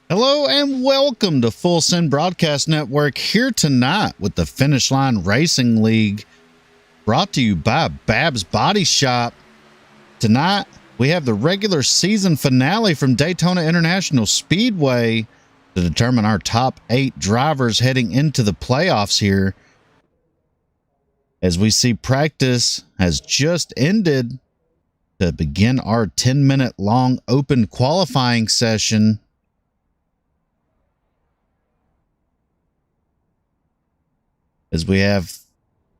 Hello and welcome to Full Send Broadcast Network, here tonight with the Finish Line Racing League, brought to you by BABB'S Body Shop. Tonight we have the regular season finale from Daytona International Speedway to determine our top 8 drivers heading into the playoffs here. As we see, practice has just ended to begin our 10-minute long open qualifying session. As we have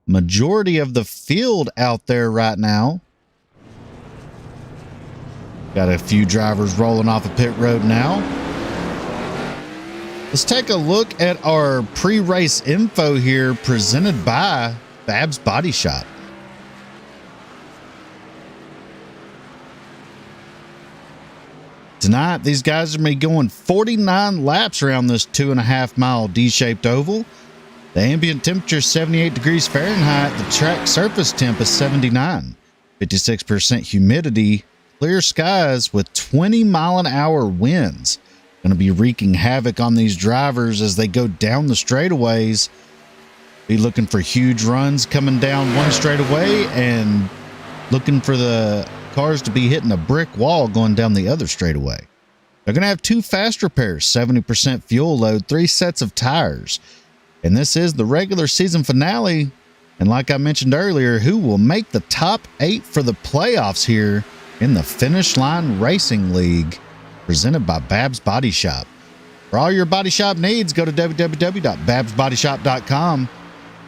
majority of the field out there right now. Got a few drivers rolling off a pit road now. Let's take a look at our pre-race info here, presented by BABB'S Body Shop. Tonight, these guys are going to be going 49 laps around this 2.5 mile D-shaped oval. The ambient temperature is 78 degrees Fahrenheit. The track surface temp is 79. 56% humidity. Clear skies with 20-mile-an-hour winds. Going to be wreaking havoc on these drivers as they go down the straightaways. Be looking for huge runs coming down one straightaway and looking for the cars to be hitting a brick wall going down the other straightaway. They're going to have 2 fast repairs, 70% fuel load, 3 sets of tires. And this is the regular season finale. And like I mentioned earlier, who will make the top 8 for the playoffs here in the Finish Line Racing League, presented by BABB'S Body Shop. For all your body shop needs, go to www.babbsbodyshop.com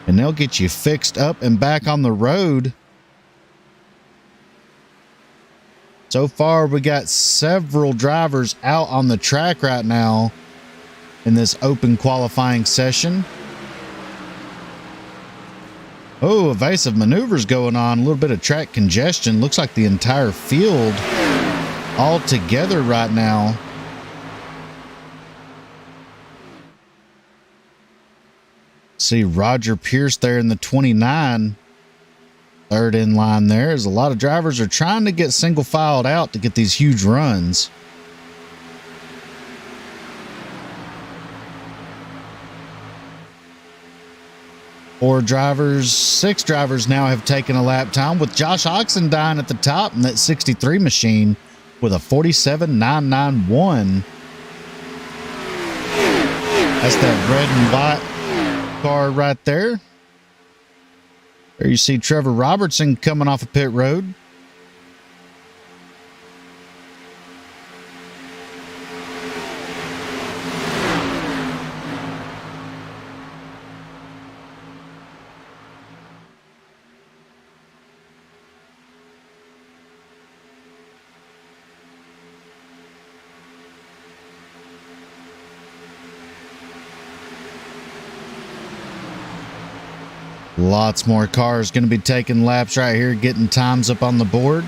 and they'll get you fixed up and back on the road. So far, we got several drivers out on the track right now in this open qualifying session. Oh, evasive maneuvers going on. A little bit of track congestion. Looks like the entire field all together right now. See Roger Pierce there in the 29. Third in line there, as a lot of drivers are trying to get single filed out to get these huge runs. Six drivers now have taken a lap time, with Josh Oxendine at the top in that 63 machine with a 47.991. That's that red and white car right there. There you see Trevor Robertson coming off a pit road. Lots more cars going to be taking laps right here, getting times up on the board.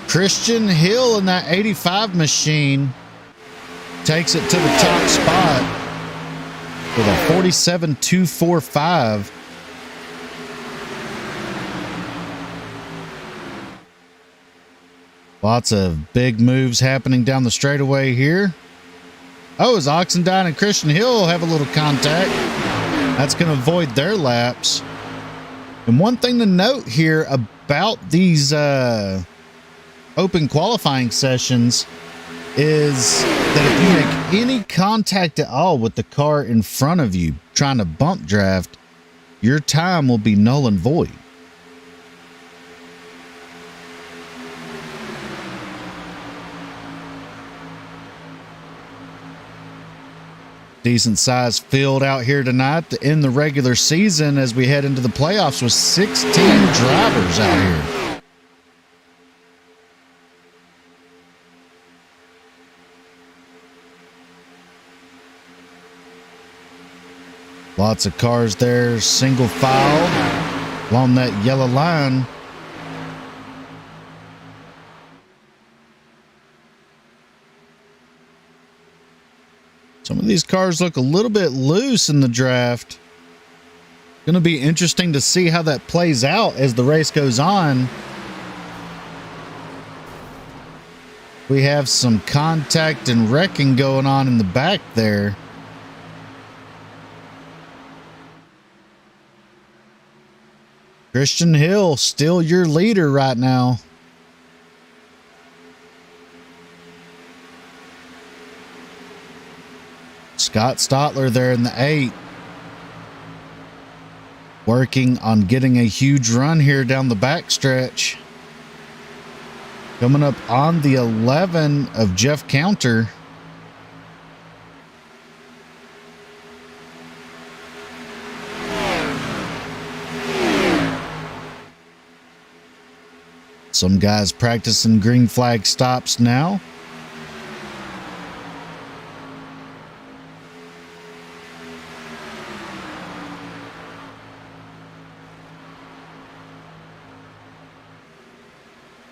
Christian Hill in that 85 machine takes it to the top spot with a 47.245. Lots of big moves happening down the straightaway here. Oh, as Oxendine and Christian Hill have a little contact, that's going to void their laps. And one thing to note here about these open qualifying sessions is that if you make any contact at all with the car in front of you trying to bump draft, your time will be null and void. Decent sized field out here tonight to end the regular season as we head into the playoffs with 16 drivers out here. Lots of cars there, single file along that yellow line. Some of these cars look a little bit loose in the draft. Going to be interesting to see how that plays out as the race goes on. We have some contact and wrecking going on in the back there. Christian Hill, still your leader right now. Scott Stotler there in the 8. Working on getting a huge run here down the backstretch. Coming up on the 11 of Jeff Counter. Some guys practicing green flag stops now.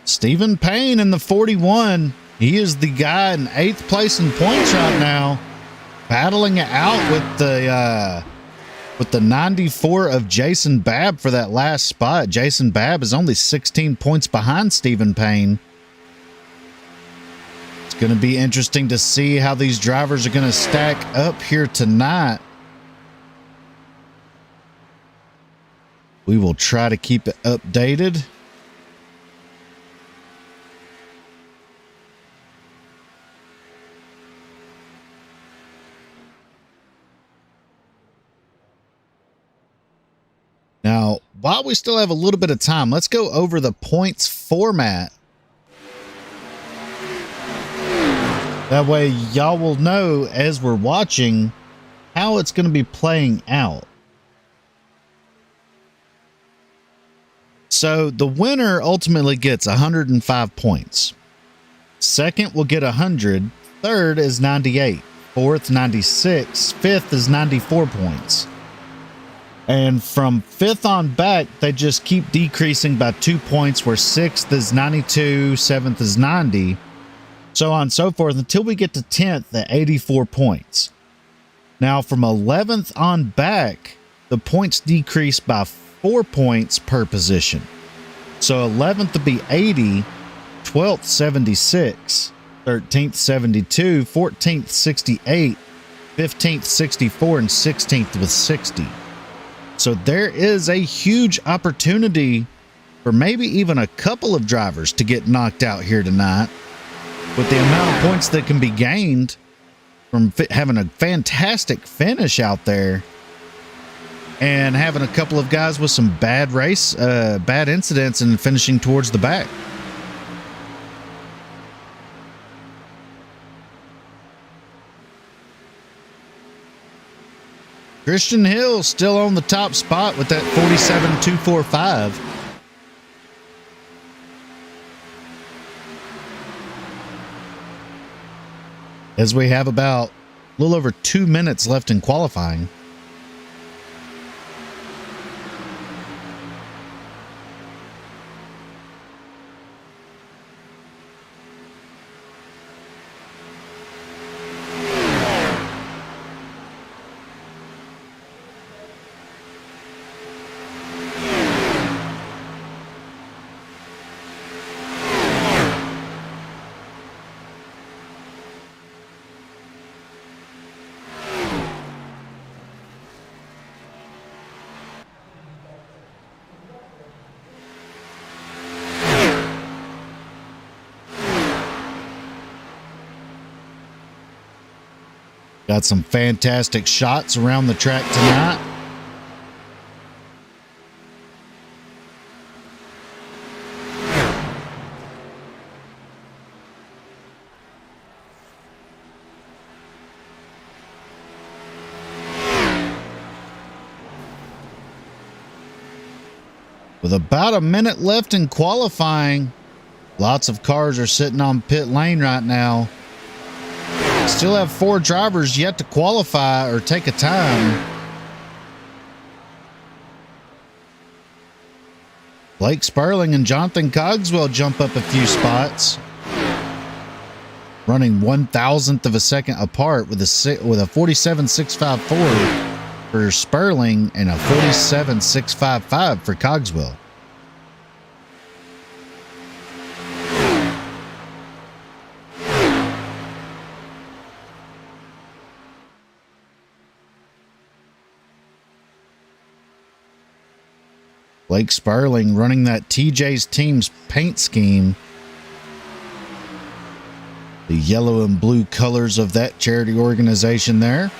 Stephen Payne in the 41. He is the guy in 8th place in points right now, battling it out with the 94 of Jason Babb for that last spot. Jason Babb is only 16 points behind Stephen Payne. It's going to be interesting to see how these drivers are going to stack up here tonight. We will try to keep it updated. Now, while we still have a little bit of time, let's go over the points format. That way, y'all will know as we're watching how it's going to be playing out. So, the winner ultimately gets 105 points. Second will get 100. Third is 98. Fourth, 96. Fifth is 94 points. And from 5th on back, they just keep decreasing by 2 points, where 6th is 92, 7th is 90, so on and so forth, until we get to 10th at 84 points. Now, from 11th on back, the points decrease by 4 points per position. So 11th to be 80, 12th 76, 13th 72, 14th 68, 15th 64, and 16th with 60. So there is a huge opportunity for maybe even a couple of drivers to get knocked out here tonight, with the amount of points that can be gained from having a fantastic finish out there and having a couple of guys with some bad incidents and finishing towards the back. Christian Hill still on the top spot with that 47.245. As we have about a little over 2 minutes left in qualifying. Got some fantastic shots around the track tonight. With about a minute left in qualifying, lots of cars are sitting on pit lane right now. Still have 4 drivers yet to qualify or take a time. Blake Sperling and Jonathan Cogswell jump up a few spots, running 1,000th of a second apart with a 47.654 for Sperling and a 47.655 for Cogswell. Blake Sperling running that TJ's team's paint scheme. The yellow and blue colors of that charity organization there.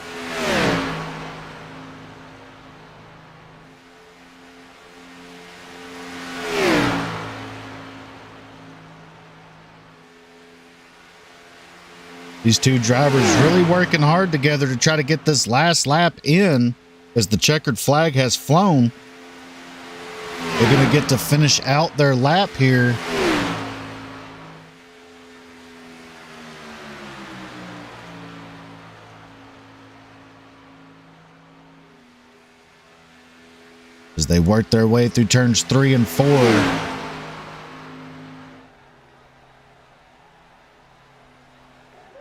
These two drivers really working hard together to try to get this last lap in as the checkered flag has flown. They're going to get to finish out their lap here. As they work their way through turns 3 and 4.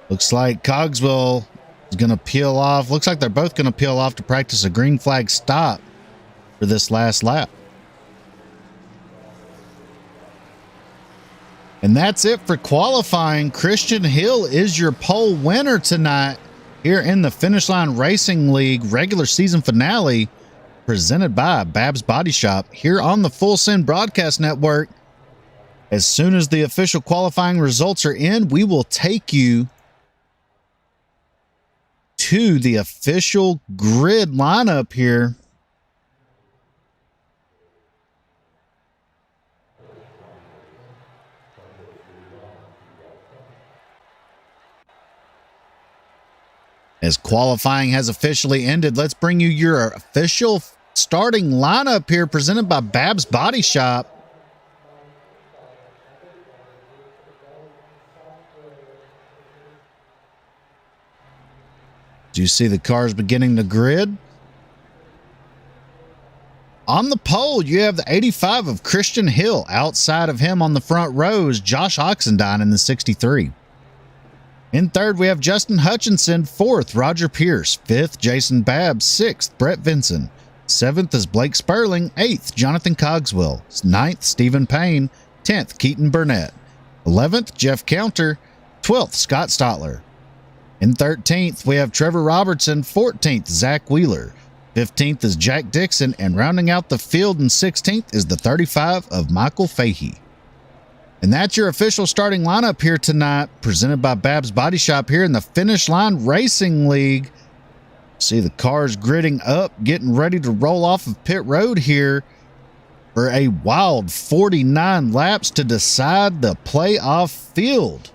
Looks like Cogswell is going to peel off. Looks like they're both going to peel off to practice a green flag stop for this last lap. And that's it for qualifying. Christian Hill is your pole winner tonight here in the Finish Line Racing League regular season finale presented by BABB'S Body Shop here on the Full Send Broadcast Network. As soon as the official qualifying results are in, we will take you to the official grid lineup here. As qualifying has officially ended, let's bring you your official starting lineup here presented by BABB'S Body Shop. Do you see the cars beginning to grid? On the pole, you have the 85 of Christian Hill. Outside of him on the front rows, Josh Oxendine in the 63. In third, we have Justin Hutchinson. Fourth, Roger Pierce. Fifth, Jason Babbs. Sixth, Brett Vinson. Seventh is Blake Sperling. Eighth, Jonathan Cogswell. Ninth, Stephen Payne. 10th, Keaton Burnett. 11th, Jeff Counter. 12th, Scott Stotler. In 13th, we have Trevor Robertson. 14th, Zach Wheeler. 15th is Jack Dixon. And rounding out the field in 16th is the 35 of Michael Fahey. And that's your official starting lineup here tonight, presented by BABB'S Body Shop here in the Finish Line Racing League. See the cars gridding up, getting ready to roll off of pit road here for a wild 49 laps to decide the playoff field.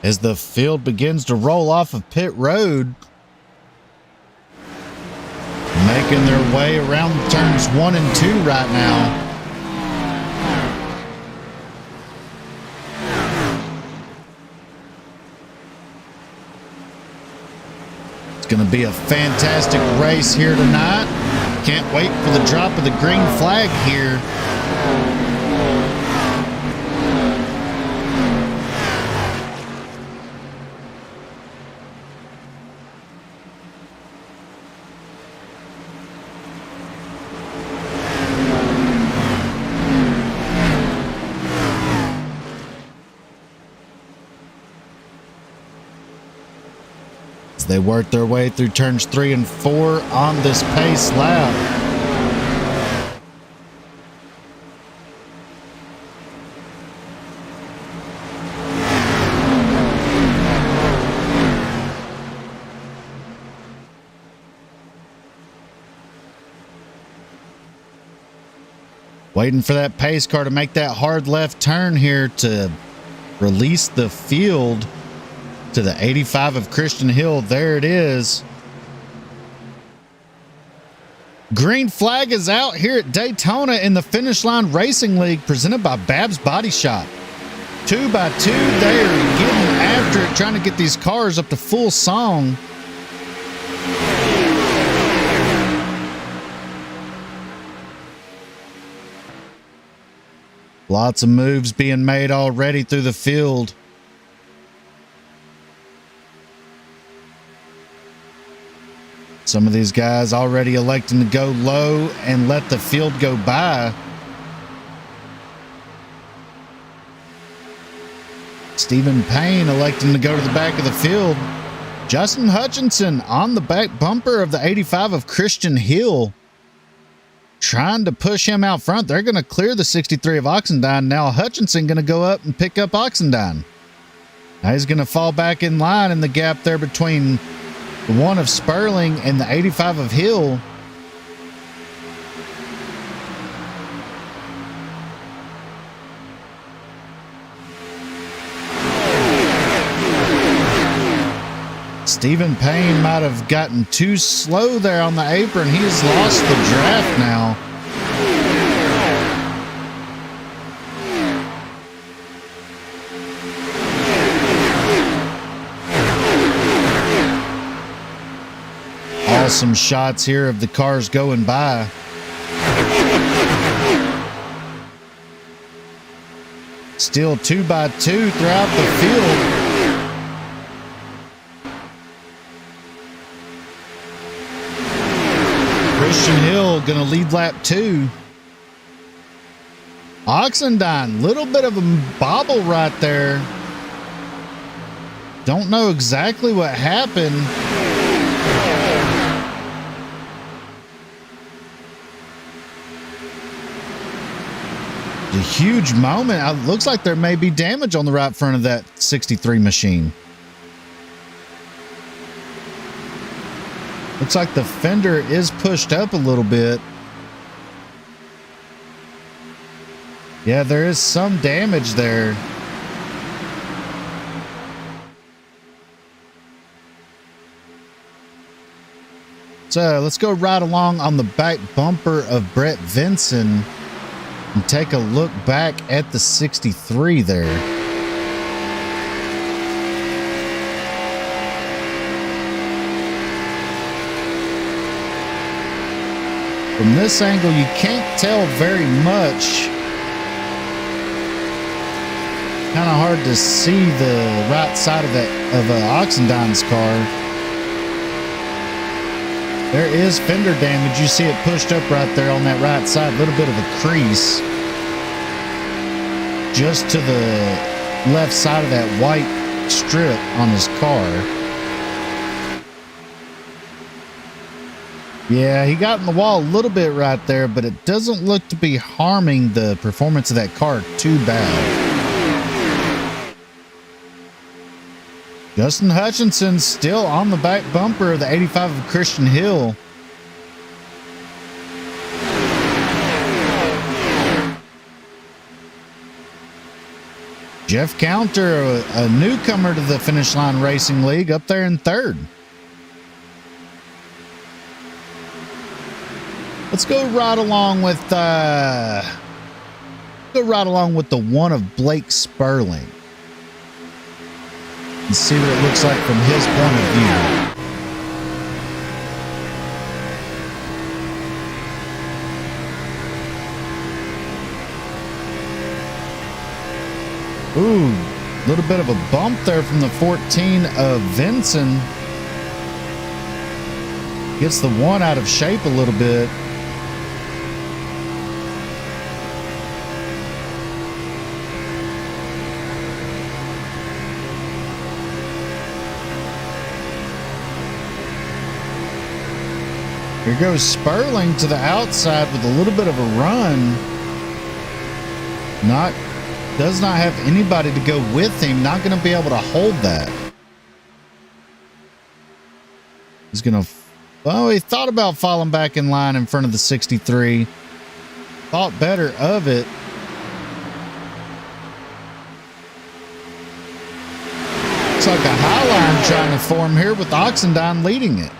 As the field begins to roll off of pit road, making their way around turns 1 and 2 right now. It's going to be a fantastic race here tonight. Can't wait for the drop of the green flag here. They work their way through turns 3 and 4 on this pace lap. Waiting for that pace car to make that hard left turn here to release the field to the 85 of Christian Hill. There it is. Green flag is out here at Daytona in the Finish Line Racing League presented by BABB'S Body Shop. 2x2, they are getting after it, trying to get these cars up to full song. Lots of moves being made already through the field. Some of these guys already electing to go low and let the field go by. Stephen Payne electing to go to the back of the field. Justin Hutchinson on the back bumper of the 85 of Christian Hill, trying to push him out front. They're going to clear the 63 of Oxendine. Now Hutchinson going to go up and pick up Oxendine. Now he's going to fall back in line in the gap there between the 1 of Sperling and the 85 of Hill. Stephen Payne might have gotten too slow there on the apron. He's lost the draft now. Awesome shots here of the cars going by. Still 2x2 throughout the field. Christian Hill going to lead lap 2. Oxendine, little bit of a bobble right there. Don't know exactly what happened. A huge moment. It looks like there may be damage on the right front of that 63 machine. Looks like the fender is pushed up a little bit. Yeah, there is some damage there. So let's go right along on the back bumper of Brett Vinson and take a look back at the 63 there. From this angle, you can't tell very much. Kind of hard to see the right side of Oxendine's car. There is fender damage. You see it pushed up right there on that right side. A little bit of a crease just to the left side of that white strip on his car. Yeah, he got in the wall a little bit right there, but it doesn't look to be harming the performance of that car too bad. Justin Hutchinson still on the back bumper of the 85 of Christian Hill. Jeff Counter, a newcomer to the Finish Line Racing League, up there in third. Let's go right along with the 1 of Blake Sperling and see what it looks like from his point of view. Ooh, a little bit of a bump there from the 14 of Vinson. Gets the 1 out of shape a little bit. Here goes Sperling to the outside with a little bit of a run. Does not have anybody to go with him. Not going to be able to hold that. He's going to... Well, he thought about falling back in line in front of the 63. Thought better of it. Looks like a high line trying to form here with Oxendine leading it.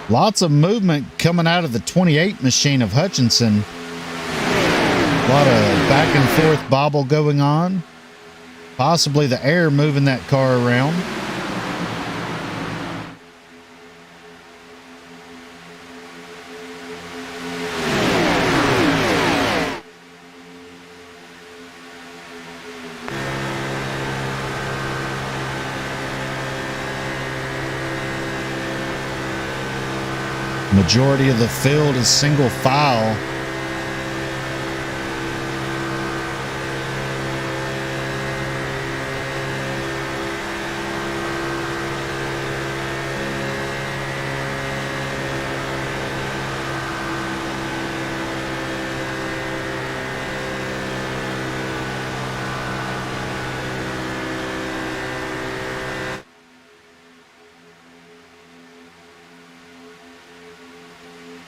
Lots of movement coming out of the 28 machine of Hutchinson. A lot of back and forth bobble going on. Possibly the air moving that car around. Majority of the field is single file.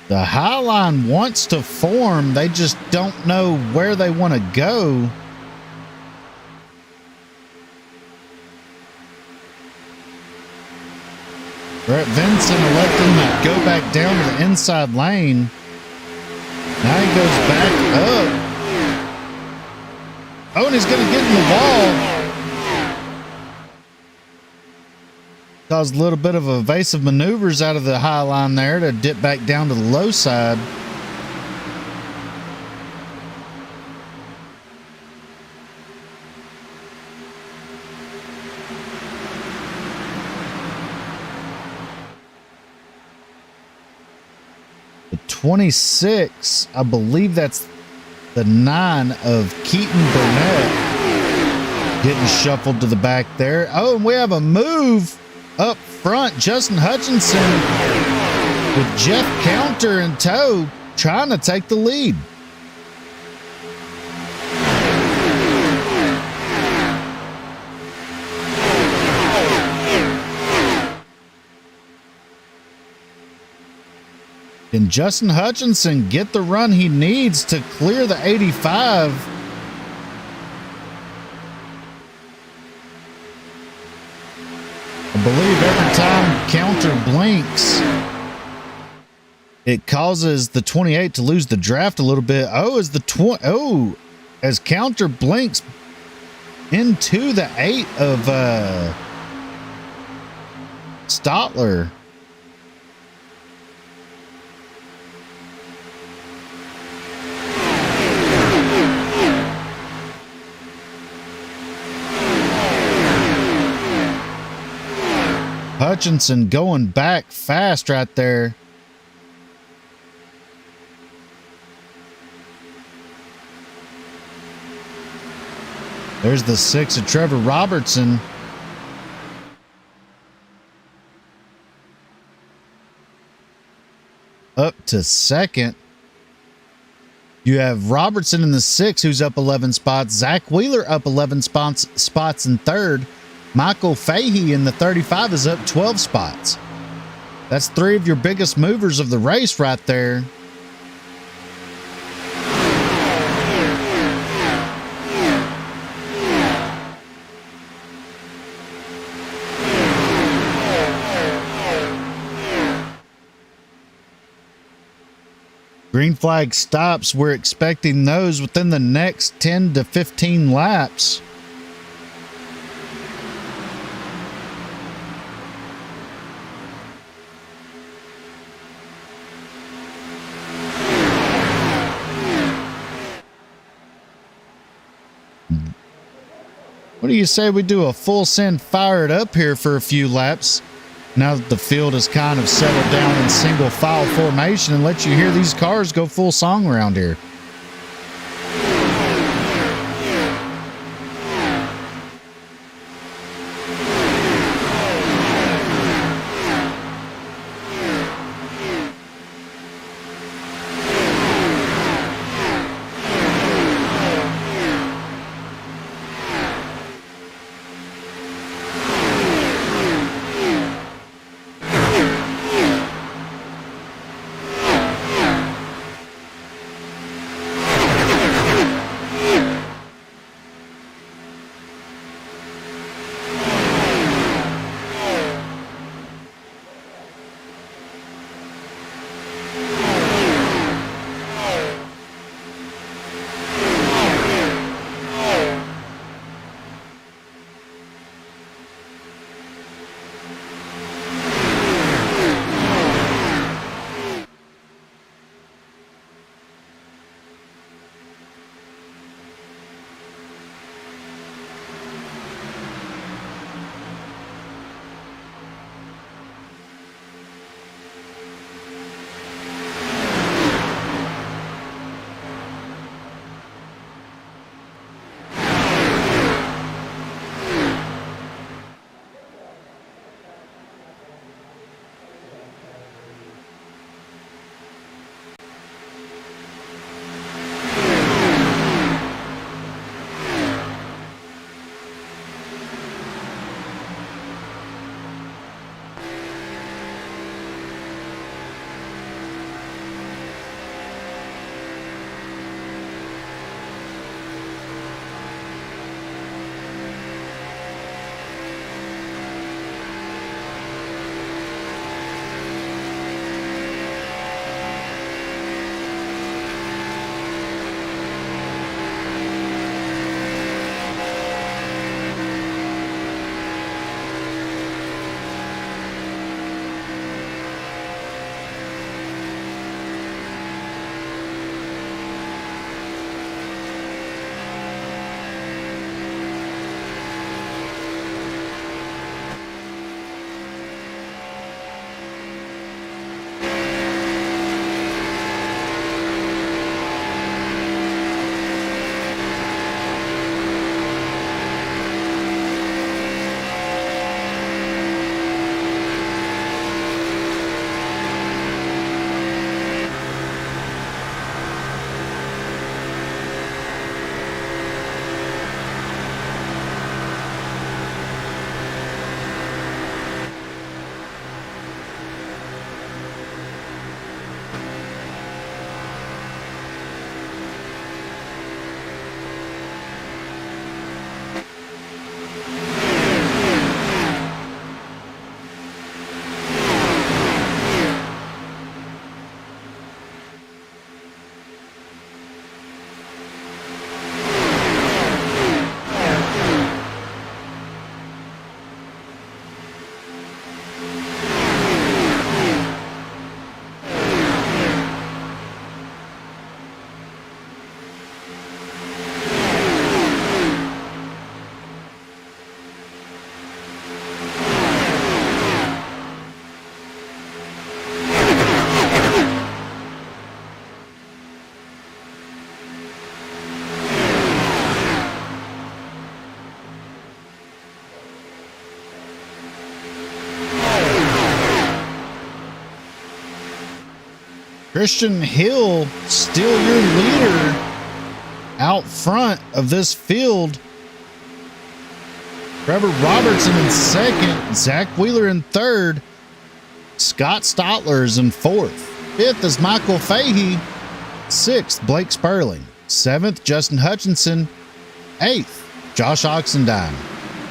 The high line wants to form. They just don't know where they want to go. Brett Vincent electing to go back down to the inside lane. Now he goes back up. Oh, and he's going to get in the wall. Caused a little bit of evasive maneuvers out of the high line there to dip back down to the low side. The 26, I believe that's the 9 of Keaton Burnett getting shuffled to the back there. Oh, and we have a move up front. Justin Hutchinson with Jeff Counter in tow trying to take the lead. Can Justin Hutchinson get the run he needs to clear the 85? I believe every time Counter blinks, it causes the 28 to lose the draft a little bit. As Counter blinks into the 8 of Stotler. Hutchinson going back fast right there. There's the 6 of Trevor Robertson. Up to second. You have Robertson in the 6, who's up 11 spots. Zach Wheeler up 11 spots in third. Michael Fahey in the 35 is up 12 spots. That's 3 of your biggest movers of the race right there. Green flag stops. We're expecting those within the next 10 to 15 laps. What do you say we do a full send, fire it up here for a few laps now that the field has kind of settled down in single file formation, and let you hear these cars go full song around here? Christian Hill, still your leader out front of this field. Trevor Robertson in second, Zach Wheeler in third, Scott Stotler is in fourth. Fifth is Michael Fahey. Sixth, Blake Sperling. Seventh, Justin Hutchinson. Eighth, Josh Oxendine.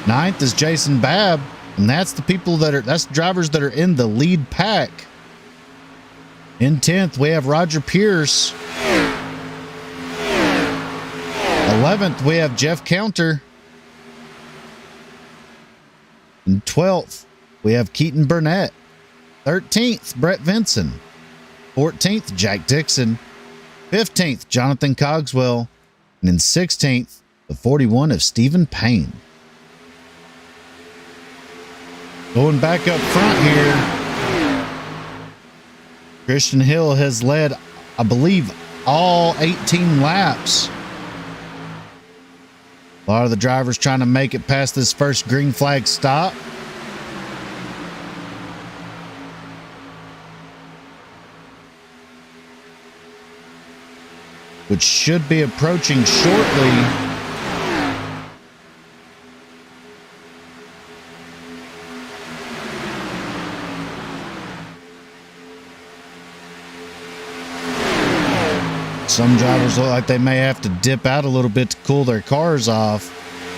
Ninth is Jason Babb, and that's the drivers that are in the lead pack. In 10th, we have Roger Pierce. 11th, we have Jeff Counter. In 12th, we have Keaton Burnett. 13th, Brett Vinson. 14th, Jack Dixon. 15th, Jonathan Cogswell. And in 16th, the 41 of Stephen Payne. Going back up front here, Christian Hill has led, I believe, all 18 laps. A lot of the drivers trying to make it past this first green flag stop. Which should be approaching shortly. Some drivers look like they may have to dip out a little bit to cool their cars off.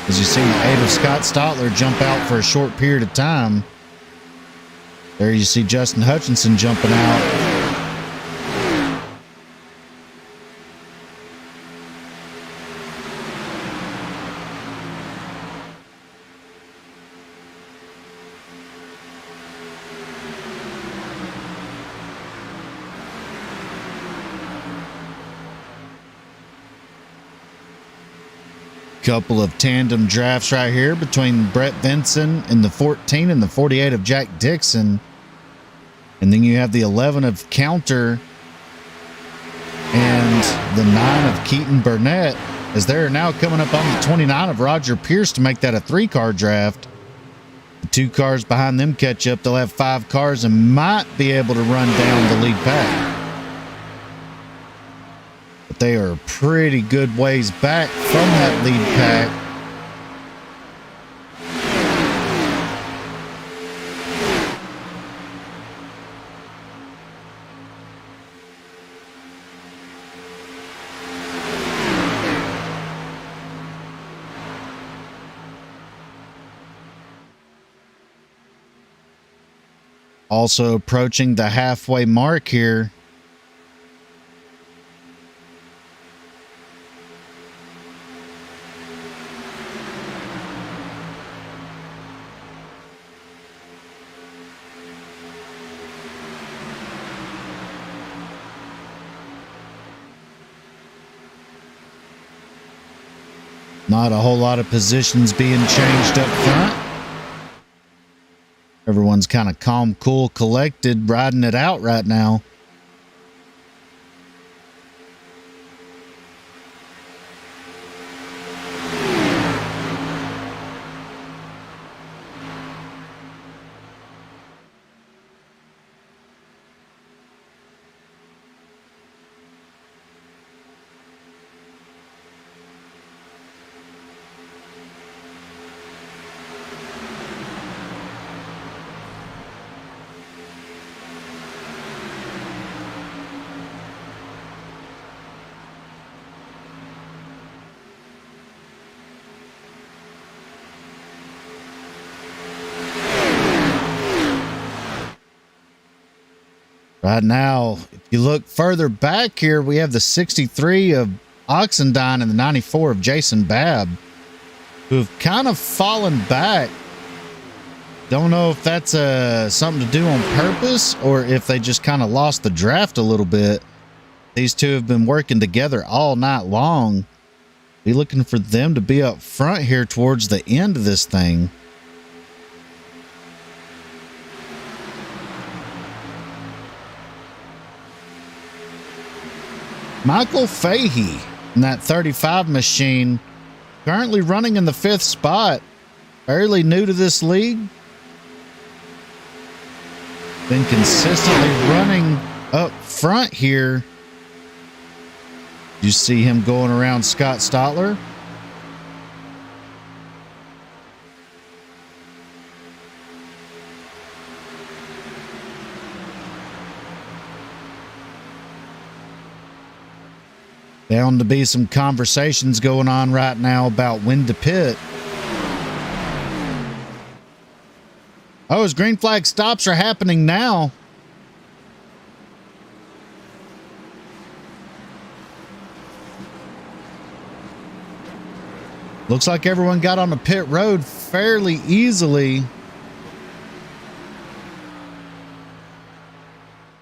As you see the 8 of Scott Stotler jump out for a short period of time. There you see Justin Hutchinson jumping out. Couple of tandem drafts right here between Brett Vinson and the 14 and the 48 of Jack Dixon. And then you have the 11 of Counter and the 9 of Keaton Burnett, as they're now coming up on the 29 of Roger Pierce to make that a 3-car draft. The 2 cars behind them catch up. They'll have 5 cars and might be able to run down the lead pack. They are a pretty good ways back from that lead pack. Also approaching the halfway mark here. Not a whole lot of positions being changed up front. Everyone's kind of calm, cool, collected, riding it out right now. Right now, if you look further back here, we have the 63 of Oxendine and the 94 of Jason Babb, who have kind of fallen back. Don't know if that's something to do on purpose or if they just kind of lost the draft a little bit. These two have been working together all night long. Be looking for them to be up front here towards the end of this thing. Michael Fahey in that 35 machine, currently running in the 5th spot, fairly new to this league. Been consistently running Up front here, you see him going around Scott Stotler. Bound to be some conversations going on right now about when to pit. Oh, his green flag stops are happening now. Looks like everyone got on the pit road fairly easily.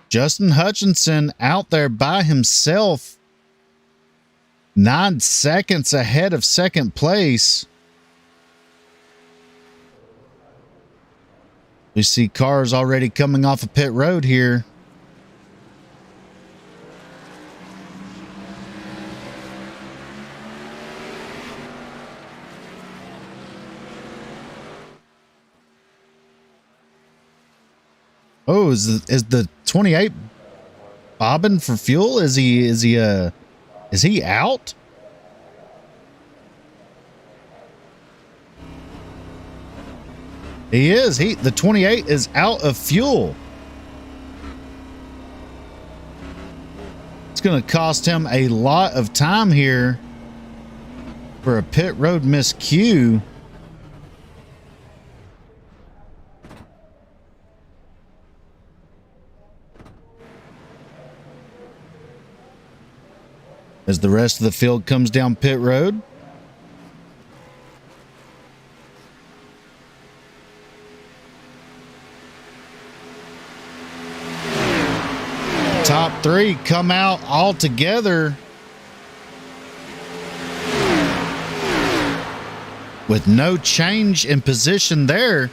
Justin Hutchinson out there by himself. 9 seconds ahead of second place. We see cars already coming off of pit road here. Oh, is the 28 bobbing for fuel? Is he out? He is. The 28 is out of fuel. It's going to cost him a lot of time here for a pit road miscue. As the rest of the field comes down pit road. Top three come out all together with no change in position there.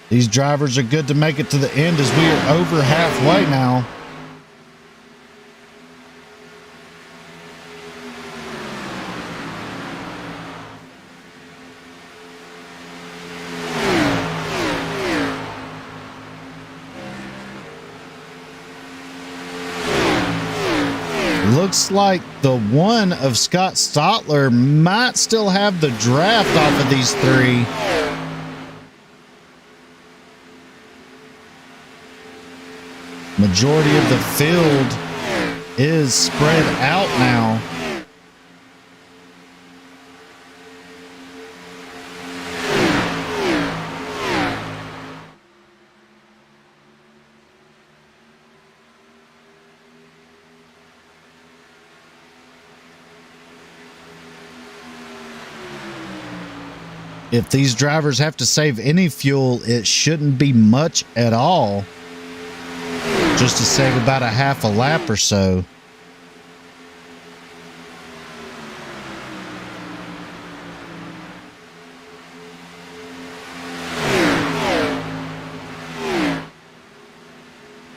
These drivers are good to make it to the end as we are over halfway now. Looks like the one of Scott Stotler might still have the draft off of these three. Majority of the field is spread out now. If these drivers have to save any fuel, it shouldn't be much at all. Just to save about a half a lap or so.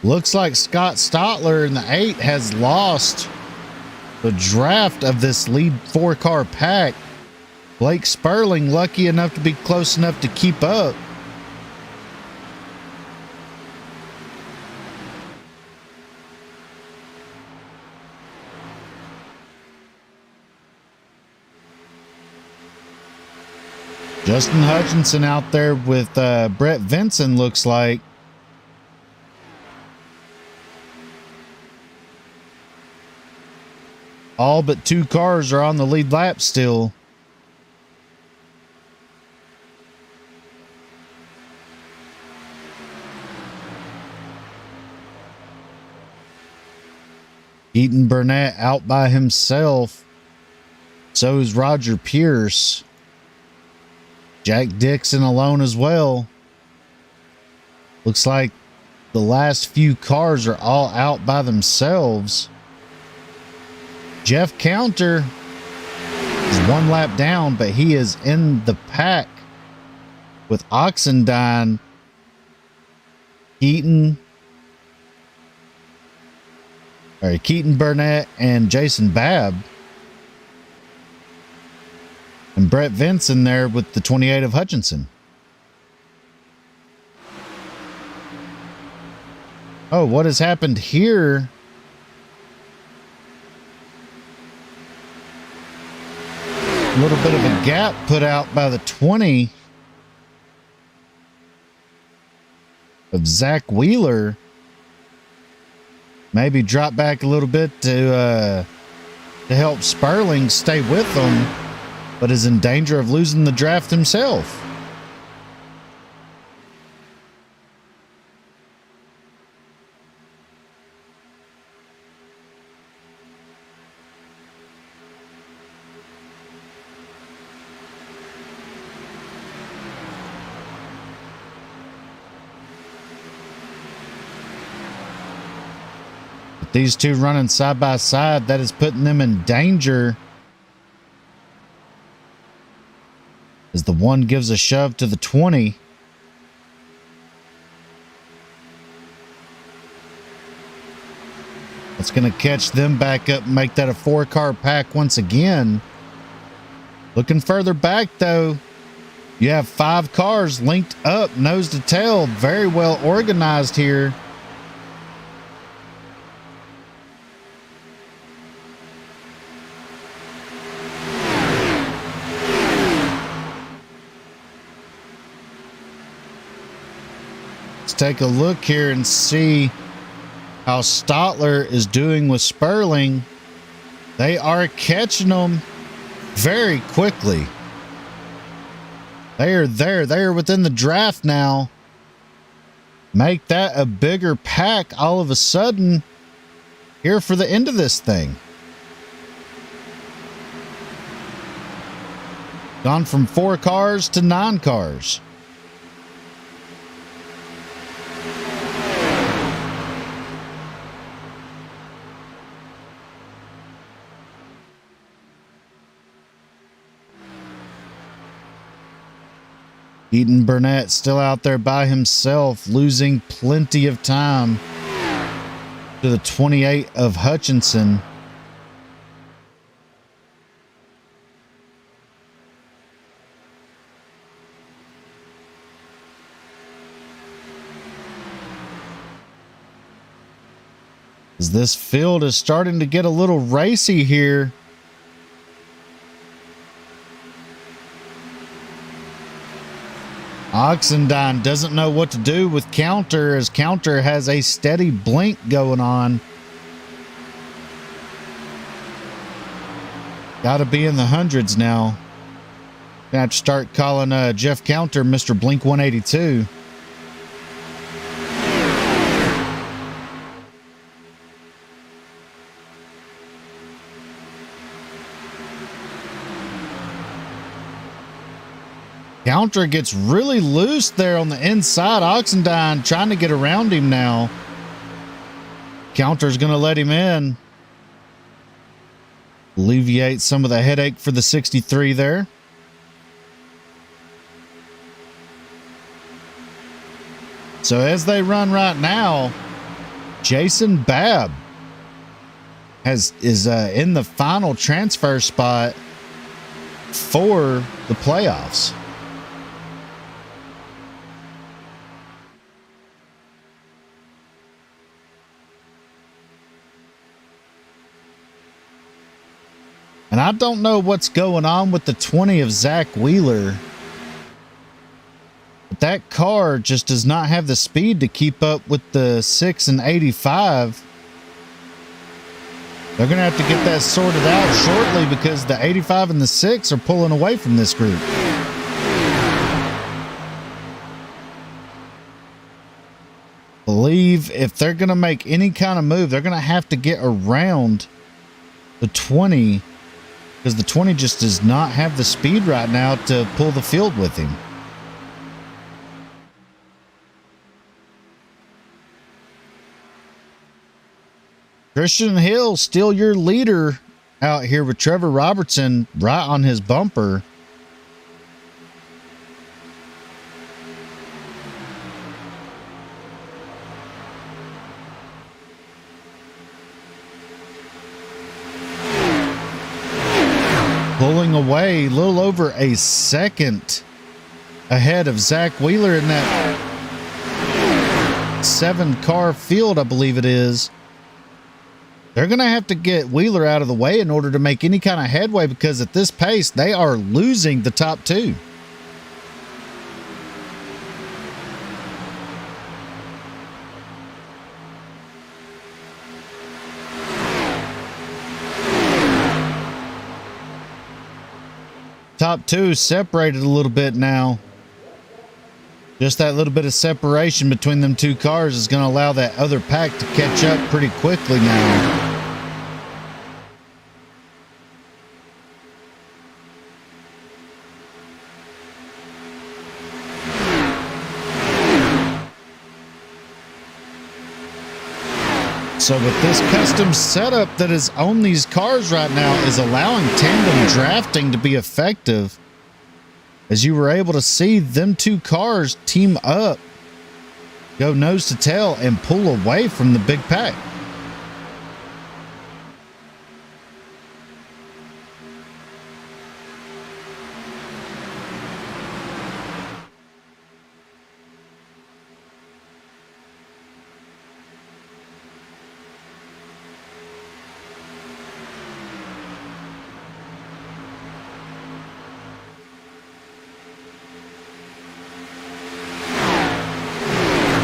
Looks like Scott Stotler in the 8 has lost the draft of this lead 4-car pack. Blake Sperling lucky enough to be close enough to keep up. Justin Hutchinson out there with Brett Vinson, looks like. All but 2 cars are on the lead lap still. Eaton Burnett out by himself. So is Roger Pierce. Jack Dixon alone as well. Looks like the last few cars are all out by themselves. Jeff Counter is one lap down, but he is in the pack with Oxendine, Keaton, Burnett, and Jason Babb. And Brett Vince in there with the 28 of Hutchinson. Oh, what has happened here? A little bit of a gap put out by the 20 of Zach Wheeler. Maybe drop back a little bit to help Sperling stay with them, but is in danger of losing the draft himself. These two running side by side, that is putting them in danger as the one gives a shove to the 20. That's going to catch them back up and make that a 4-car pack once again. Looking further back, though, you have 5 cars linked up nose to tail. Very well organized here. Take a look here and see how Stotler is doing with Sperling. They are catching them very quickly. They are there. They are within the draft now. Make that a bigger pack all of a sudden here for the end of this thing. Gone from 4 cars to 9 cars. Keaton Burnett still out there by himself, losing plenty of time to the 28 of Hutchinson. As this field is starting to get a little racy here. Oxendine doesn't know what to do with Counter, as Counter has a steady blink going on. Got to be in the hundreds now. Gonna have to start calling Jeff Counter Mr. Blink 182. Counter gets really loose there on the inside. Oxendine trying to get around him now. Counter's going to let him in. Alleviate some of the headache for the 63 there. So as they run right now, Jason Babb is in the final transfer spot for the playoffs. And I don't know what's going on with the 20 of Zach Wheeler. But that car just does not have the speed to keep up with the 6 and 85. They're going to have to get that sorted out shortly because the 85 and the 6 are pulling away from this group. Believe if they're going to make any kind of move, they're going to have to get around the 20. Because the 20 just does not have the speed right now to pull the field with him. Christian Hill, still your leader out here with Trevor Robertson right on his bumper. Pulling away a little over a second ahead of Zach Wheeler in that 7-car field, I believe it is. They're going to have to get Wheeler out of the way in order to make any kind of headway, because at this pace, they are losing the top two. Top two separated a little bit now. Just that little bit of separation between them two cars is going to allow that other pack to catch up pretty quickly now. So with this custom setup that is on these cars right now is allowing tandem drafting to be effective, as you were able to see them two cars team up, go nose to tail, and pull away from the big pack.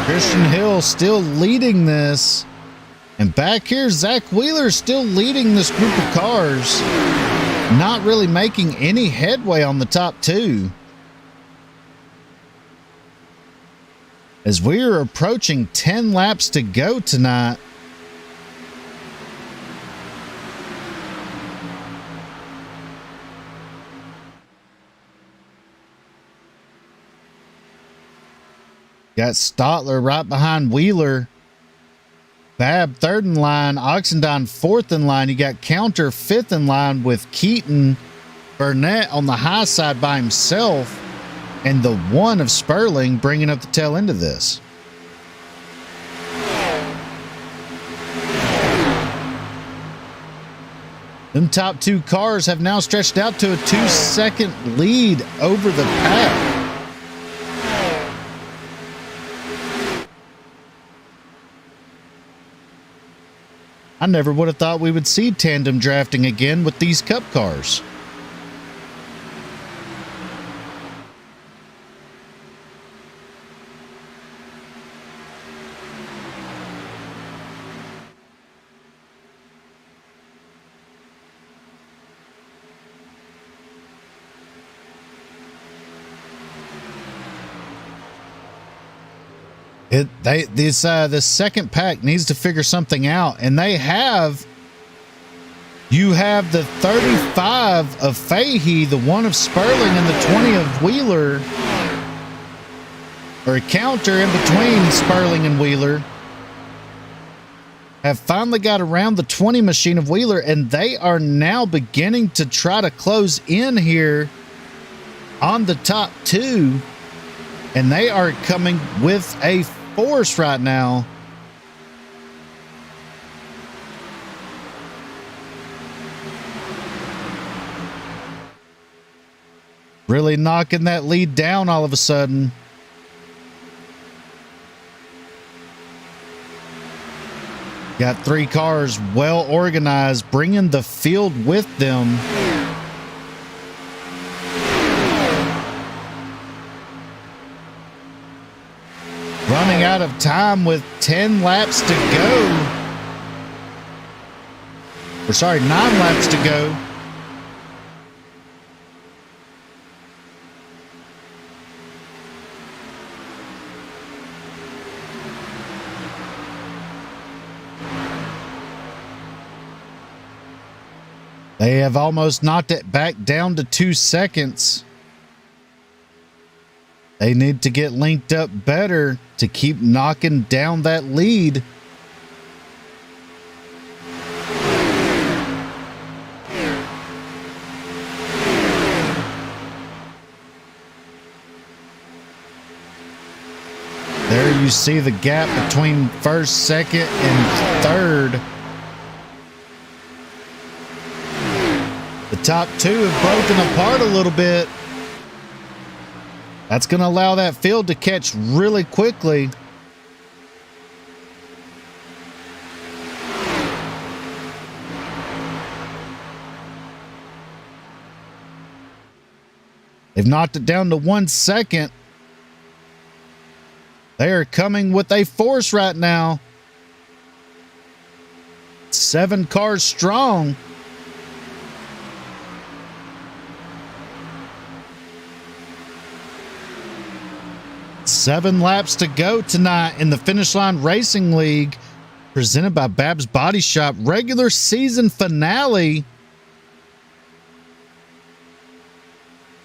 Christian Hill still leading this. And back here, Zach Wheeler still leading this group of cars. Not really making any headway on the top two. As we are approaching 10 laps to go tonight. Got Stotler right behind Wheeler. Babb third in line. Oxendine fourth in line. You got Counter fifth in line with Keaton. Burnett on the high side by himself. And the one of Sperling bringing up the tail end of this. Them top two cars have now stretched out to a 2-second lead over the pack. I never would have thought we would see tandem drafting again with these Cup cars. The second pack needs to figure something out, and they have. You have the 35 of Fahey, the 1 of Sperling, and the 20 of Wheeler, or a Counter in between Sperling and Wheeler. Have finally got around the 20 machine of Wheeler, and they are now beginning to try to close in here on the top two. And they are coming with a force right now. Really knocking that lead down all of a sudden. Got 3 cars well organized, bringing the field with them. Running out of time with 10 laps to go. Or sorry, 9 laps to go. They have almost knocked it back down to 2 seconds. They need to get linked up better to keep knocking down that lead. you see the gap between first, second, and third. The top two have broken apart a little bit. That's going to allow that field to catch really quickly. They've knocked it down to 1 second. They are coming with a force right now. 7 cars strong. Seven laps to go tonight in the Finish Line Racing League, presented by BABB'S Body Shop. Regular season finale.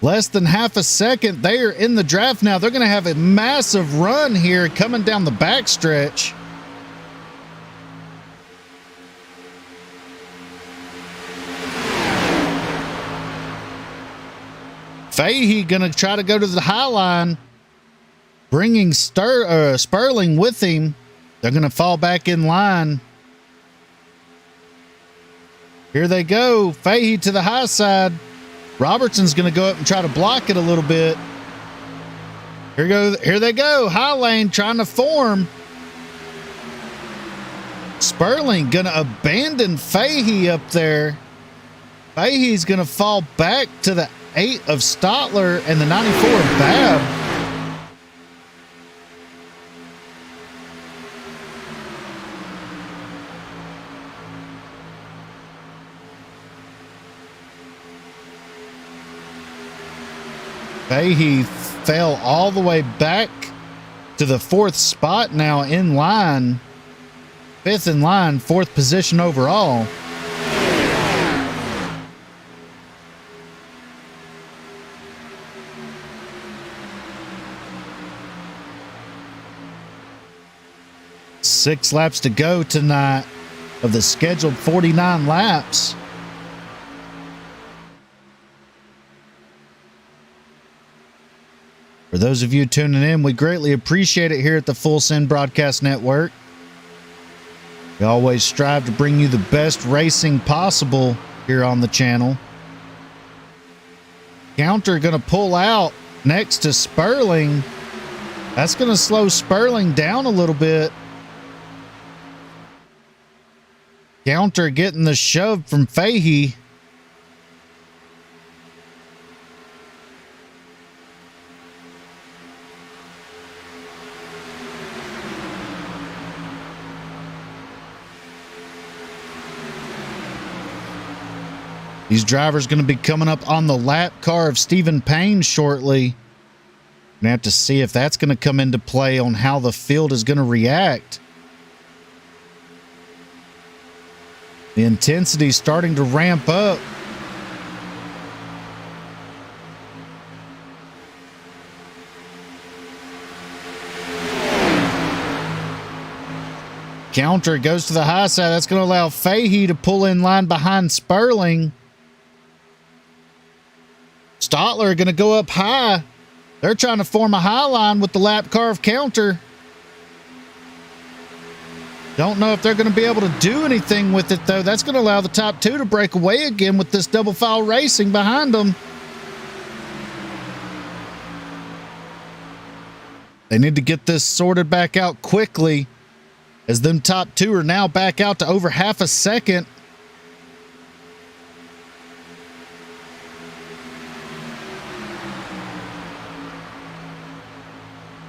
Less than half a second. They are in the draft now. They're going to have a massive run here coming down the backstretch. Fahey going to try to go to the high line, bringing Sperling with him. They're going to fall back in line. Here they go. Fahey to the high side. Robertson's going to go up and try to block it a little bit. Here they go. High lane trying to form. Sperling going to abandon Fahey up there. Fahey's going to fall back to the 8 of Stotler and the 94 of Babb. Fahey fell all the way back to the 4th spot now in line. 5th in line, 4th position overall. Six laps to go tonight of the scheduled 49 laps. For those of you tuning in, we greatly appreciate it here at the Full Send Broadcast Network. We always strive to bring you the best racing possible here on the channel. Counter going to pull out next to Sperling. That's going to slow Sperling down a little bit. Counter getting the shove from Fahey. These drivers going to be coming up on the lap car of Stephen Payne shortly. Going to have to see if that's going to come into play on how the field is going to react. The intensity is starting to ramp up. Counter goes to the high side. That's going to allow Fahey to pull in line behind Sperling. Stotler going to go up high. They're trying to form a high line with the lap car of Counter. Don't know if they're going to be able to do anything with it, though. That's going to allow the top two to break away again with this double file racing behind them. They need to get this sorted back out quickly, as them top two are now back out to over half a second.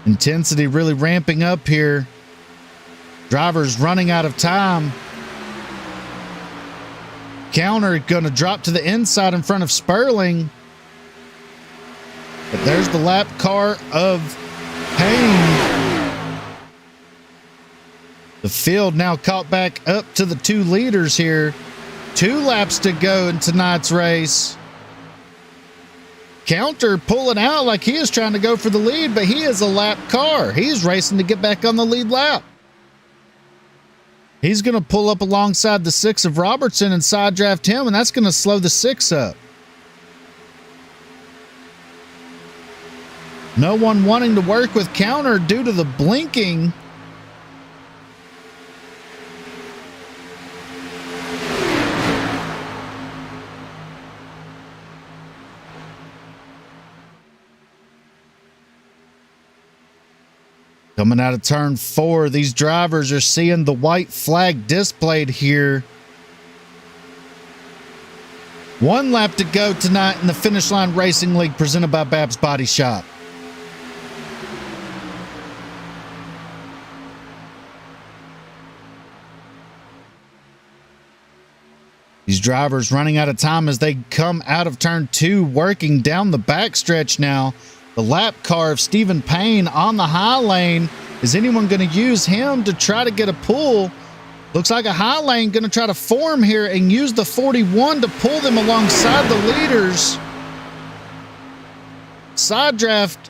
Intensity really ramping up here. Drivers running out of time. Counter going to drop to the inside in front of Sperling. But there's the lap car of Payne. The field now caught back up to the 2 leaders here. 2 laps to go in tonight's race. Counter pulling out like he is trying to go for the lead, but he is a lap car. He's racing to get back on the lead lap. He's going to pull up alongside the 6 of Robertson and side draft him, and that's going to slow the 6 up. No one wanting to work with counter due to the blinking. Coming out of turn 4, these drivers are seeing the white flag displayed here. 1 lap to go tonight in the Finish Line Racing League presented by BABB'S Body Shop. These drivers running out of time as they come out of turn 2, working down the backstretch now. The lap car of Stephen Payne on the high lane. Is anyone going to use him to try to get a pull? Looks like a high lane going to try to form here and use the 41 to pull them alongside the leaders. Side draft.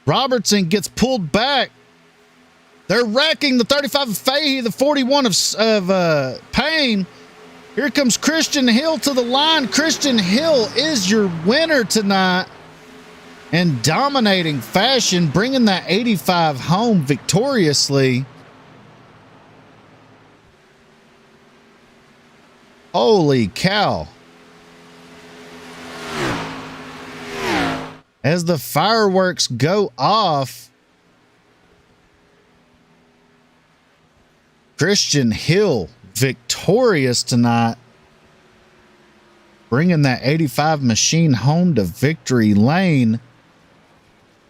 Robertson gets pulled back. They're wrecking the 35 of Fahey, the 41 of Payne. Here comes Christian Hill to the line. Christian Hill is your winner tonight. In dominating fashion, bringing that 85 home victoriously. Holy cow. As the fireworks go off, Christian Hill victorious tonight, bringing that 85 machine home to victory lane,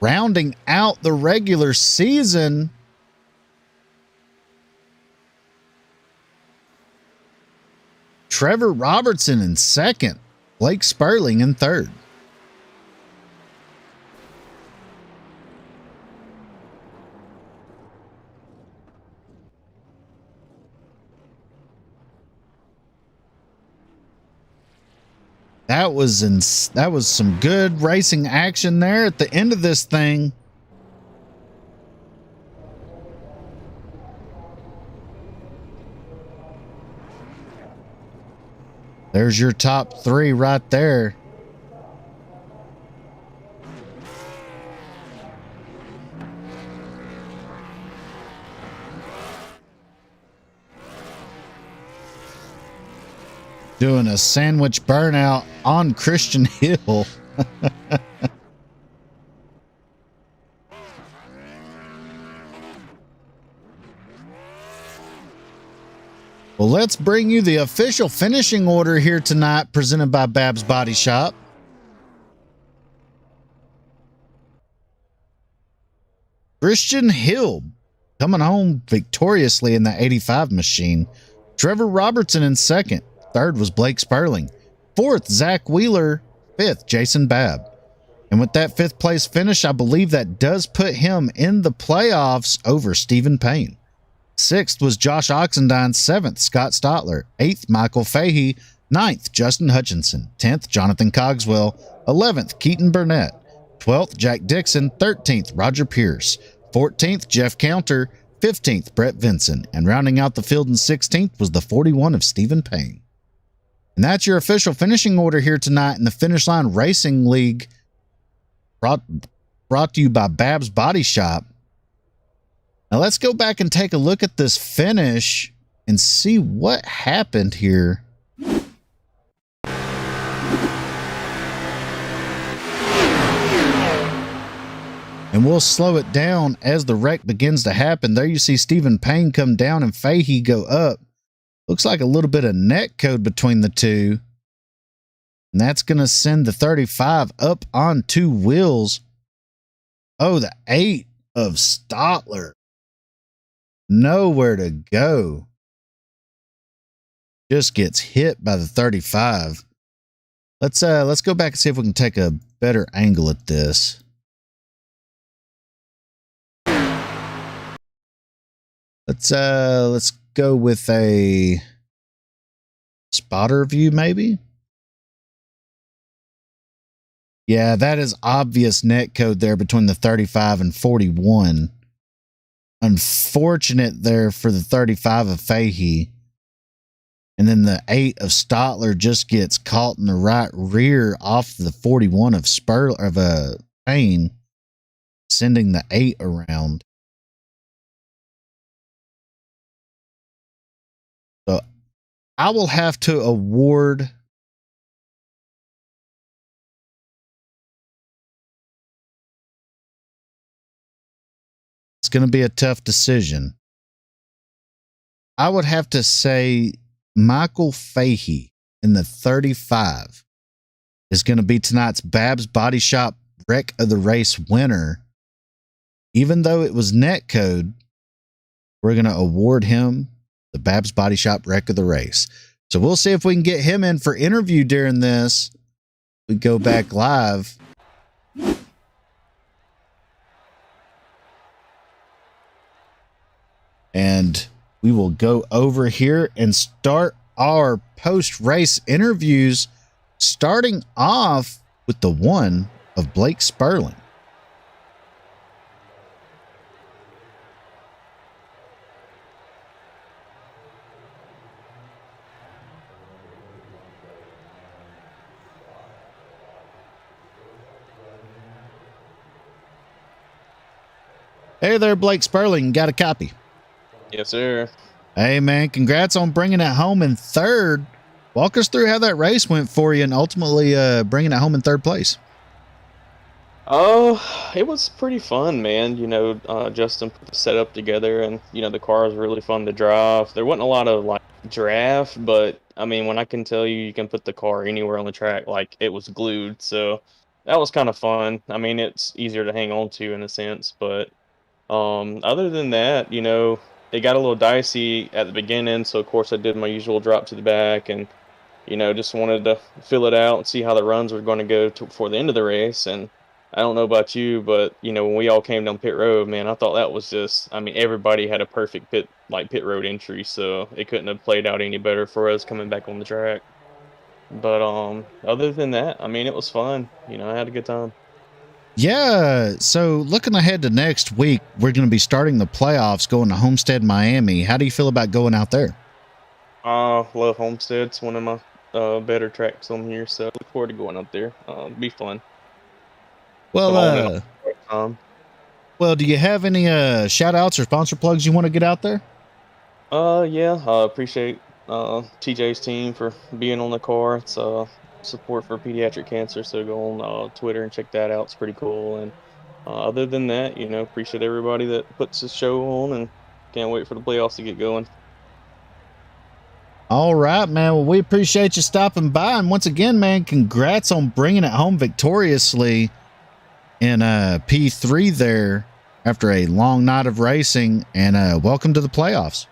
rounding out the regular season. Trevor Robertson in second, Blake Sperling in third. That was some good racing action there at the end of this thing. There's your top 3 right there. Doing a sandwich burnout on Christian Hill. Well, let's bring you the official finishing order here tonight, presented by BABB'S Body Shop. Christian Hill coming home victoriously in the 85 machine. Trevor Robertson in second. Third was Blake Sperling. Fourth, Zach Wheeler. Fifth, Jason Babb. And with that 5th place finish, I believe that does put him in the playoffs over Stephen Payne. 6th was Josh Oxendine. 7th, Scott Stotler. 8th, Michael Fahey. 9th, Justin Hutchinson. 10th, Jonathan Cogswell. 11th, Keaton Burnett. 12th, Jack Dixon. 13th, Roger Pierce. 14th, Jeff Counter. 15th, Brett Vinson. And rounding out the field in 16th was the 41 of Stephen Payne. And that's your official finishing order here tonight in the Finish Line Racing League, brought to you by BABB'S Body Shop. Now let's go back and take a look at this finish and see what happened here. And we'll slow it down as the wreck begins to happen. There you see Stephen Payne come down and Fahey go up. Looks like a little bit of net code between the two. And that's going to send the 35 up on 2 wheels. Oh, the 8 of Stotler. Nowhere to go. Just gets hit by the 35. Let's go back and see if we can take a better angle at this. Let's go with a spotter view, maybe. Yeah, that is obvious net code there between the 35 and 41. Unfortunate there for the 35 of Fahey. And then the 8 of Stotler just gets caught in the right rear off the 41 of Payne, sending the 8 around. So I will have to award it's going to be a tough decision. I would have to say Michael Fahey in the 35 is going to be tonight's BABB'S Body Shop Wreck of the Race winner. Even though it was netcode, we're going to award him the BABB'S Body Shop Wreck of the Race. So we'll see if we can get him in for interview during this. We go back live. And we will go over here and start our post-race interviews, starting off with the one of Blake Sperling. Hey there, Blake Sperling. Got a copy? Yes, sir. Hey, man, congrats on bringing it home in third. Walk us through how that race went for you and ultimately bringing it home in third place. Oh, it was pretty fun, man. Justin put the setup together, and, the car was really fun to drive. There wasn't a lot of, draft, but, when I can tell you can put the car anywhere on the track, it was glued. So that was kind of fun. It's easier to hang on to in a sense, but other than that, it got a little dicey at the beginning, so of course I did my usual drop to the back and, just wanted to fill it out and see how the runs were going to go before the end of the race. And I don't know about you, but, when we all came down pit road, man, I thought that was just, everybody had a perfect pit road entry, so it couldn't have played out any better for us coming back on the track. But other than that, it was fun. I had a good time. Yeah, so looking ahead to next week, we're going to be starting the playoffs going to Homestead, Miami. How do you feel about going out there? Love Homestead. It's one of my better tracks on here, so I look forward to going up there. It'll be fun. Well, do you have any shout outs or sponsor plugs you want to get out there? Yeah, I appreciate TJ's team for being on the car. It's support for pediatric cancer, so go on Twitter and check that out. It's pretty cool. And other than that, appreciate everybody that puts this show on, and can't wait for the playoffs to get going. All right, man. Well, we appreciate you stopping by, and once again, man, congrats on bringing it home victoriously in P3 there after a long night of racing, and welcome to the playoffs.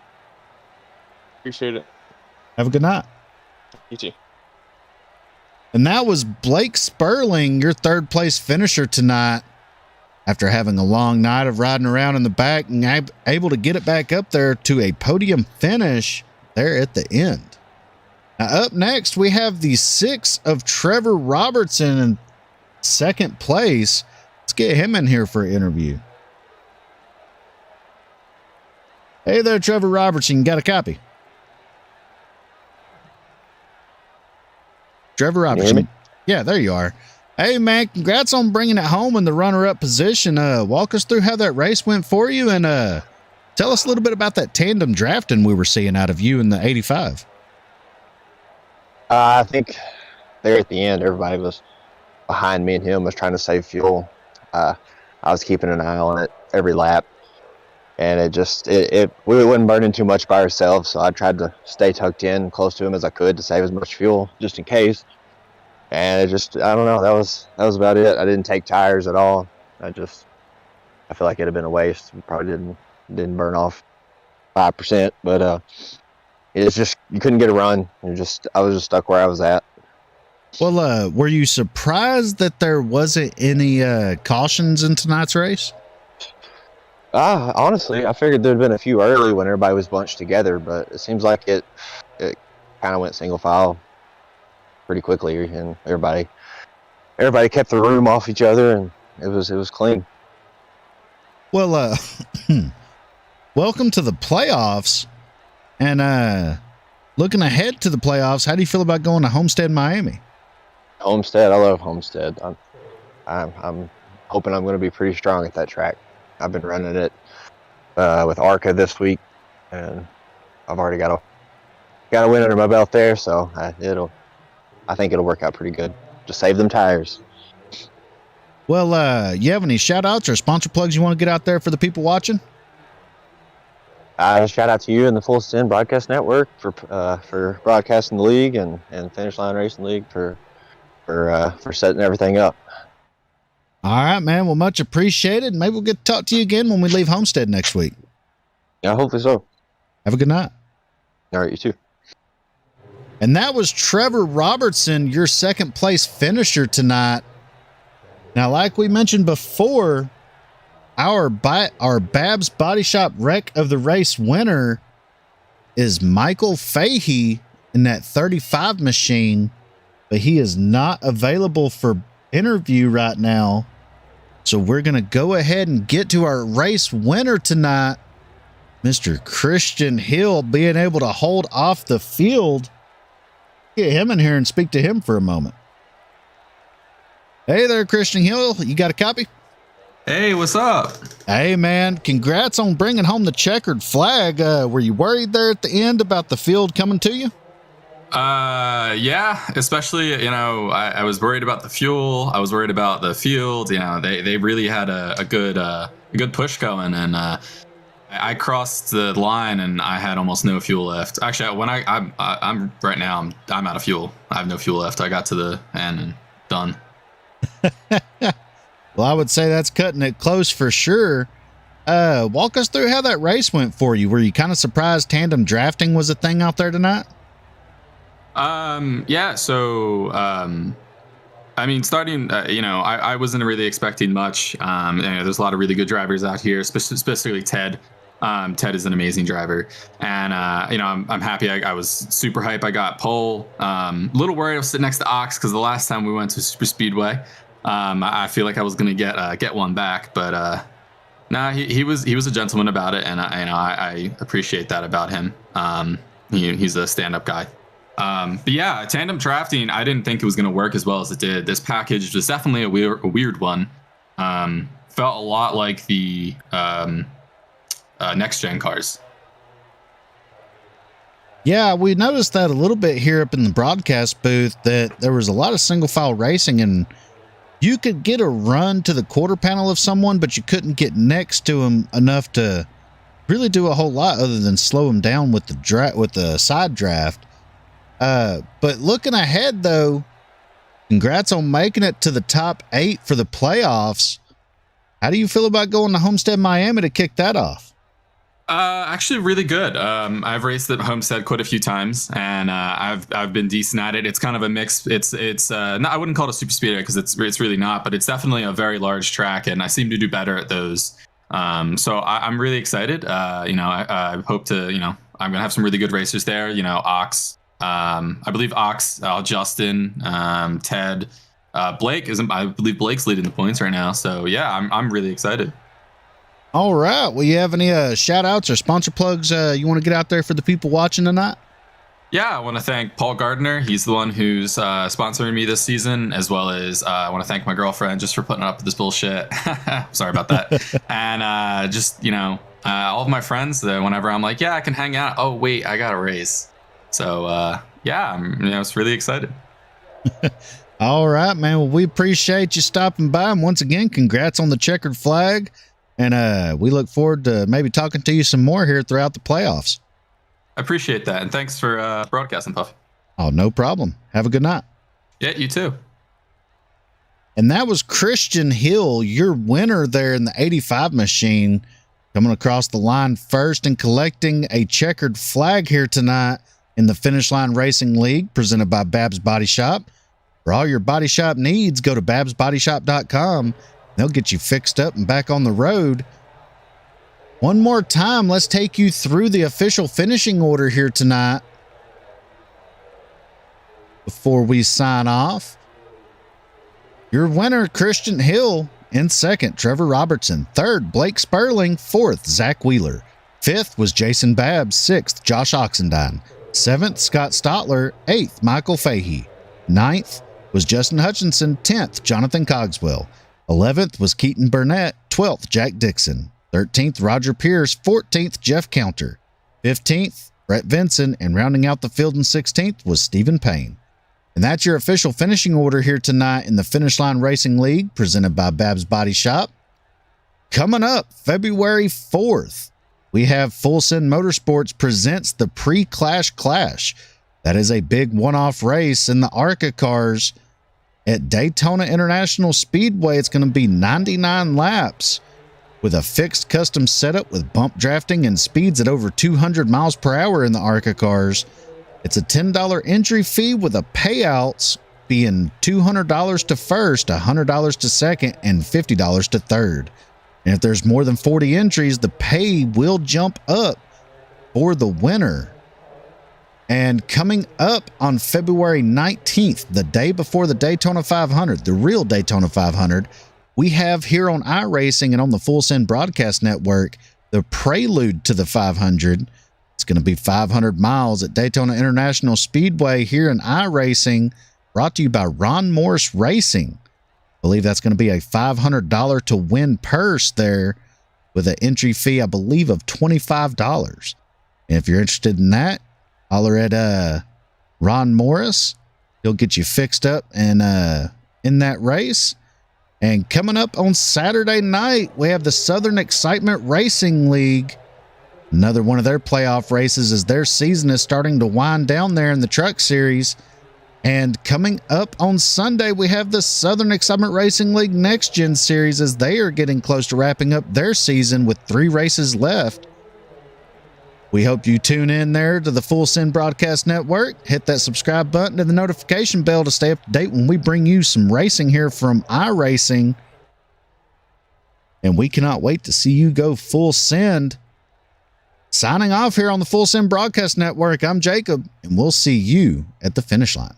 Appreciate it. Have a good night. You too. And that was Blake Sperling, your third place finisher tonight, after having a long night of riding around in the back and able to get it back up there to a podium finish there at the end. Now, up next, we have the 6 of Trevor Robertson in second place. Let's get him in here for an interview. Hey there, Trevor Robertson. Got a copy? Trevor Robertson. Yeah, there you are. Hey, man, congrats on bringing it home in the runner-up position. Walk us through how that race went for you, and tell us a little bit about that tandem drafting we were seeing out of you in the 85. I think there at the end, everybody was behind me and him, was trying to save fuel. I was keeping an eye on it every lap, and we wasn't burning too much by ourselves, so I tried to stay tucked in close to him as I could to save as much fuel just in case. And I don't know, that was about it. I didn't take tires at all. I feel like it'd have been a waste. We probably didn't burn off 5%, but it's just, you couldn't get a run. I was just stuck where I was at. Well, were you surprised that there wasn't any cautions in tonight's race? Honestly, I figured there'd been a few early when everybody was bunched together, but it seems like it kind of went single file pretty quickly, and everybody kept the room off each other, and it was clean. Well, welcome to the playoffs, and looking ahead to the playoffs, how do you feel about going to Homestead, Miami? Homestead, I love Homestead. I'm hoping I'm going to be pretty strong at that track. I've been running it with ARCA this week, and I've already got a win under my belt there, so I think it'll work out pretty good. Just save them tires. Well, you have any shout outs or sponsor plugs you want to get out there for the people watching? Shout out to you and the Full Send Broadcast Network for broadcasting the league and Finish Line Racing League for setting everything up. All right, man. Well, much appreciated. Maybe we'll get to talk to you again when we leave Homestead next week. Yeah, hopefully so. Have a good night. All right, you too. And that was Trevor Robertson, your second place finisher tonight. Now, like we mentioned before, our BABB'S Body Shop Wreck of the Race winner is Michael Fahey in that 35 machine, but he is not available for interview right now. So we're going to go ahead and get to our race winner tonight, Mr. Christian Hill, being able to hold off the field. Get him in here and speak to him for a moment. Hey there, Christian Hill. You got a copy? Hey, what's up? Hey, man. Congrats on bringing home the checkered flag. Were you worried there at the end about the field coming to you? Yeah, especially, I was worried about the fuel. I was worried about the field. They really had a good push going, and I crossed the line and I had almost no fuel left. Actually, when I'm right now, I'm out of fuel. I have no fuel left. I got to the end and done. Well, I would say that's cutting it close for sure. Walk us through how that race went for you. Were you kind of surprised tandem drafting was a thing out there tonight? Yeah. So, starting, I wasn't really expecting much. There's a lot of really good drivers out here, specifically Ted. Ted is an amazing driver, and I'm happy. I was super hype. I got pole. Little worried I was sitting next to Ox because the last time we went to Super Speedway, I feel like I was gonna get one back, but he was a gentleman about it, and I appreciate that about him. He's a stand-up guy. But yeah, tandem drafting, I didn't think it was going to work as well as it did. This package was definitely a weird one. Felt a lot like the next gen cars. Yeah, we noticed that a little bit here up in the broadcast booth, that there was a lot of single file racing, and you could get a run to the quarter panel of someone, but you couldn't get next to him enough to really do a whole lot other than slow him down with the side draft. But looking ahead, though, congrats on making it to the top 8 for the playoffs. How do you feel about going to Homestead, Miami to kick that off? Actually, really good. I've raced at Homestead quite a few times, and I've been decent at it. It's kind of a mix. It's not, I wouldn't call it a super speedway because it's really not, but it's definitely a very large track, and I seem to do better at those. So I'm really excited. I hope to. I'm gonna have some really good racers there. Ox. I believe Ox, Justin, Ted, Blake isn't. I believe Blake's leading the points right now. So yeah, I'm really excited. All right. Well, you have any shout outs or sponsor plugs you want to get out there for the people watching tonight? Yeah, I want to thank Paul Gardner. He's the one who's sponsoring me this season, as well as I want to thank my girlfriend just for putting up with this bullshit. Sorry about that. And all of my friends, whenever I'm like, yeah, I can hang out. Oh, wait, I got a race. So, yeah, I was really excited. All right, man. Well, we appreciate you stopping by. And once again, congrats on the checkered flag. And we look forward to maybe talking to you some more here throughout the playoffs. I appreciate that. And thanks for broadcasting, Puff. Oh, no problem. Have a good night. Yeah, you too. And that was Christian Hill, your winner there in the 85 machine, coming across the line first and collecting a checkered flag here tonight in the Finish Line Racing League, presented by BABB'S Body Shop. For all your body shop needs, go to babbsbodyshop.com. They'll get you fixed up and back on the road. One more time, let's take you through the official finishing order here tonight before we sign off. Your winner, Christian Hill. In second, Trevor Robertson. Third, Blake Sperling. Fourth, Zach Wheeler. Fifth was Jason Babbs. Sixth, Josh Oxendine. 7th, Scott Stotler. 8th, Michael Fahey. 9th was Justin Hutchinson. 10th, Jonathan Cogswell. 11th was Keaton Burnett. 12th, Jack Dixon. 13th, Roger Pierce. 14th, Jeff Counter. 15th, Brett Vinson. And rounding out the field in 16th was Stephen Payne. And that's your official finishing order here tonight in the Finish Line Racing League, presented by Babb's Body Shop. Coming up, February 4th, we have Full Send Motorsports presents the Pre-Clash Clash. That is a big one-off race in the ARCA cars at Daytona International Speedway. It's going to be 99 laps with a fixed custom setup with bump drafting and speeds at over 200 miles per hour in the ARCA cars. It's a $10 entry fee with a payouts being $200 to first, $100 to second, and $50 to third. And if there's more than 40 entries, the pay will jump up for the winner. And coming up on February 19th, the day before the Daytona 500, the real Daytona 500, we have here on iRacing and on the Full Send Broadcast Network, the prelude to the 500. It's going to be 500 miles at Daytona International Speedway here in iRacing, brought to you by Ron Morris Racing. I believe that's going to be a $500 to win purse there with an entry fee, I believe, of $25. And if you're interested in that, holler at Ron Morris. He'll get you fixed up and in that race. And coming up on Saturday night, we have the Southern Excitement Racing League. Another one of their playoff races as their season is starting to wind down there in the Truck Series. And coming up on Sunday, we have the Southern Excitement Racing League Next Gen Series as they are getting close to wrapping up their season with 3 races left. We hope you tune in there to the Full Send Broadcast Network. Hit that subscribe button and the notification bell to stay up to date when we bring you some racing here from iRacing. And we cannot wait to see you go full send. Signing off here on the Full Send Broadcast Network, I'm Jacob, and we'll see you at the finish line.